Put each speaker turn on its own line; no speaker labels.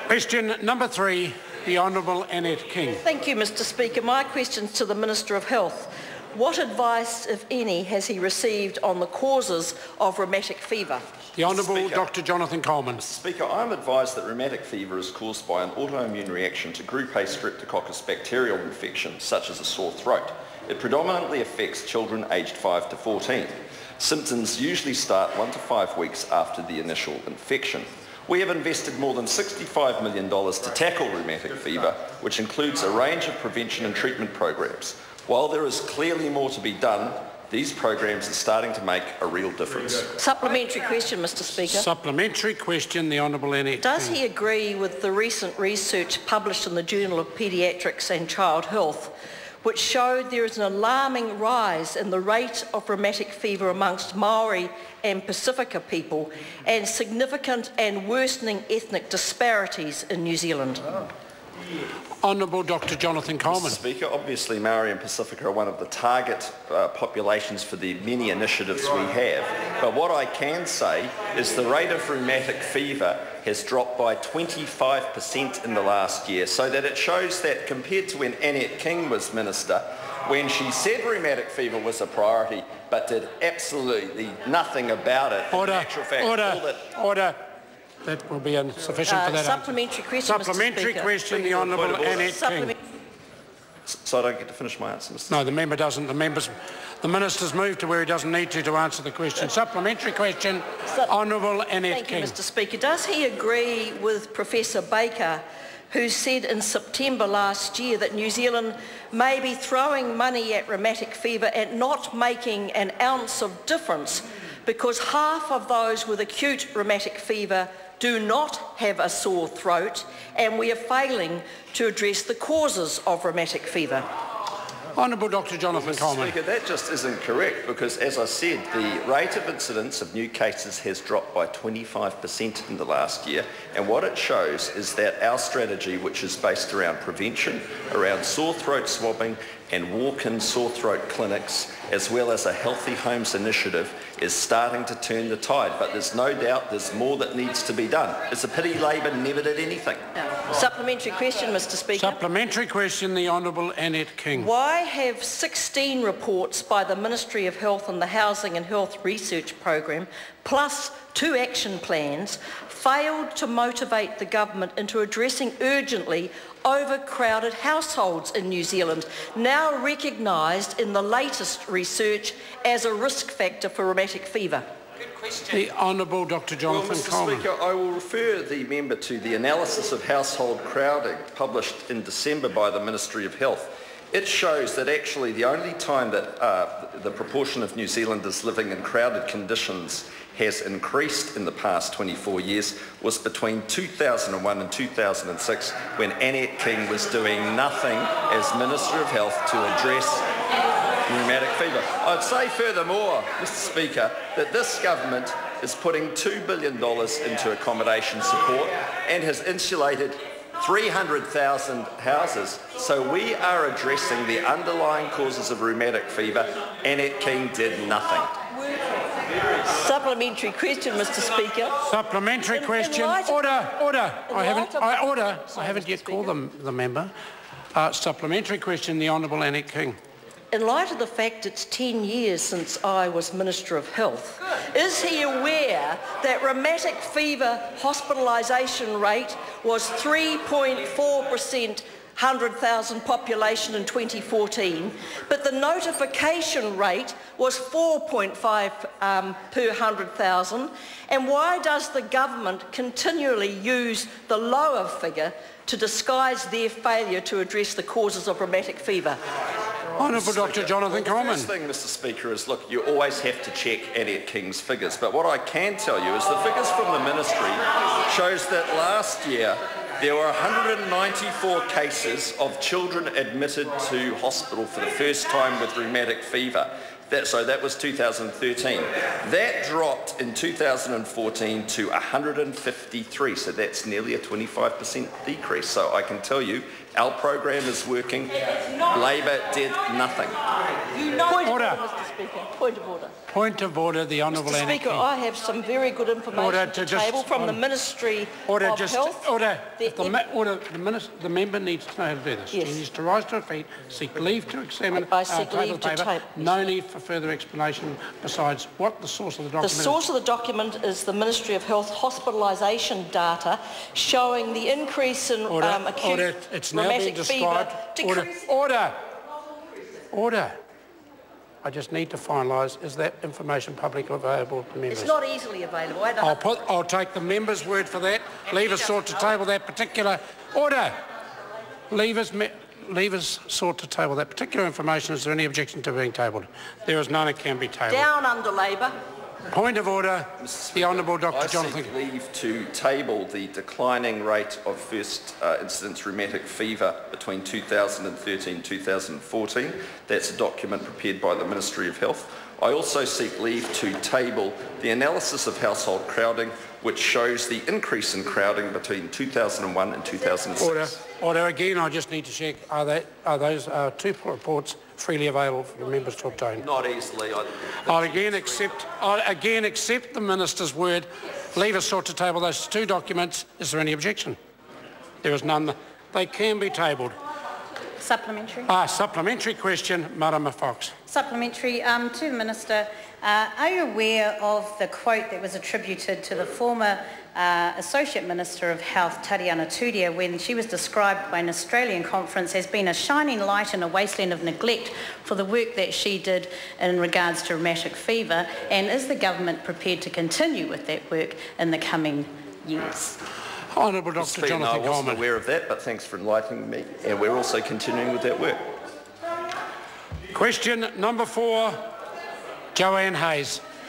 Question number 3, the Honourable Annette King.
Thank you, Mr Speaker. My question is to the Minister of Health. What advice, if any, has he received on the causes of rheumatic fever?
The Honourable Dr Jonathan Coleman.
Mr Speaker, I am advised that rheumatic fever is caused by an autoimmune reaction to Group A Streptococcus bacterial infection, such as a sore throat. It predominantly affects children aged 5 to 14. Symptoms usually start 1 to 5 weeks after the initial infection. We have invested more than $65 million to tackle rheumatic fever, which includes a range of prevention and treatment programs. While there is clearly more to be done, these programs are starting to make a real difference.
Supplementary question, Mr Speaker.
Supplementary question, the Honourable Annette
Does
King.
he agree with the recent research published in the Journal of Paediatrics and Child Health, which showed there is an alarming rise in the rate of rheumatic fever amongst Maori and Pacifica people and significant and worsening ethnic disparities in New Zealand?
Honourable Dr Jonathan Coleman.
Mr Speaker, obviously Maori and Pacifica are one of the target populations for the many initiatives we have, but what I can say is the rate of rheumatic fever has dropped by 25% in the last year, so that it shows that compared to when Annette King was Minister, when she said rheumatic fever was a priority but did absolutely nothing about it.
Order,
in actual fact,
order. That will be insufficient for that
Supplementary
answer.
question,
Supplementary
Mr Speaker.
question, the Honourable Annette King.
So I don't get to finish my answer, Mr.
No, the member doesn't. The Minister's moved to where he doesn't need to answer the question. Supplementary question, Honourable Annette King.
Thank you, Mr Speaker. Does he agree with Professor Baker, who said in September last year that New Zealand may be throwing money at rheumatic fever and not making an ounce of difference because half of those with acute rheumatic fever do not have a sore throat, and we are failing to address the causes of rheumatic fever?
Honourable Dr Jonathan Coleman.
Speaker, that just isn't correct because, as I said, the rate of incidence of new cases has dropped by 25% in the last year, and what it shows is that our strategy, which is based around prevention, around sore throat swabbing and walk-in sore throat clinics, as well as a Healthy Homes initiative, is starting to turn the tide. But there's no doubt there's more that needs to be done. It's a pity Labor never did anything.
Supplementary question, Mr Speaker.
Supplementary question, the Honourable Annette King.
Why have 16 reports by the Ministry of Health and the Housing and Health Research Program, plus 2 action plans, failed to motivate the government into addressing urgently overcrowded households in New Zealand, now recognised in the latest research as a risk factor for rheumatic fever?
The Honourable Dr Jonathan Coleman.
Mr Speaker, I will refer the member to the analysis of household crowding published in December by the Ministry of Health. It shows that actually the only time that the proportion of New Zealanders living in crowded conditions has increased in the past 24 years was between 2001 and 2006, when Annette King was doing nothing as Minister of Health to address rheumatic fever. I'd say furthermore, Mr Speaker, that this government is putting $2 billion into accommodation support and has insulated 300,000 houses. So we are addressing the underlying causes of rheumatic fever. Annette King did nothing.
Supplementary question, Mr Speaker.
Supplementary question. Order. I haven't yet called the member. Supplementary question, the Honourable Annette King.
In light of the fact it's 10 years since I was Minister of Health, is he aware that rheumatic fever hospitalisation rate was 3.4% 100,000 population in 2014, but the notification rate was 4.5 per 100,000, and why does the government continually use the lower figure to disguise their failure to address the causes of rheumatic fever?
Honourable Dr Jonathan Coleman.
The first thing, Mr Speaker, is look, you always have to check Annette King's figures, but what I can tell you is the figures from the ministry shows that last year there were 194 cases of children admitted to hospital for the first time with rheumatic fever. That was 2013. That dropped in 2014 to 153, so that's nearly a 25% decrease. So I can tell you Our program is working. Labor did nothing.
Order. Mr Speaker. Point of order.
Point of order, the Honourable
Mr Speaker, I have some very good information to table from the Ministry of Health.
The member needs to know how to do this.
Yes.
She needs to rise to her feet, seek leave to examine
leave to table.
No need for further explanation besides what the source of the document is.
The source of the document is the Ministry of Health hospitalisation data showing the increase in acute rheumatic fever.
Order. I just need to finalise. Is that information publicly available to members?
It's not easily available.
I'll take the member's word for that. Leavers sought to table that particular order. Leavers sought to table that particular information. Is there any objection to being tabled? There is none. It can be tabled.
Down under Labor.
Point of order. The Honourable Dr. Jonathan.
I seek leave to table the declining rate of first incidence rheumatic fever between 2013 and 2014. That's a document prepared by the Ministry of Health. I also seek leave to table the analysis of household crowding, which shows the increase in crowding between 2001 and 2006.
Order. Again, I just need to check, are those two reports freely available for the members to obtain?
Not easily.
I'll again accept the Minister's word. Leavers sought to table those two documents. Is there any objection? There is none. They can be tabled.
Supplementary.
Supplementary question, Marama Fox.
Supplementary to the Minister. Are you aware of the quote that was attributed to the former Associate Minister of Health, Tariana Turia, when she was described by an Australian conference as being a shining light in a wasteland of neglect for the work that she did in regards to rheumatic fever? And is the government prepared to continue with that work in the coming years?
Honourable Dr. Jonathan Coleman.
I wasn't aware of that, but thanks for enlightening me. And we're also continuing with that work.
Question number 4, Joanne Hayes.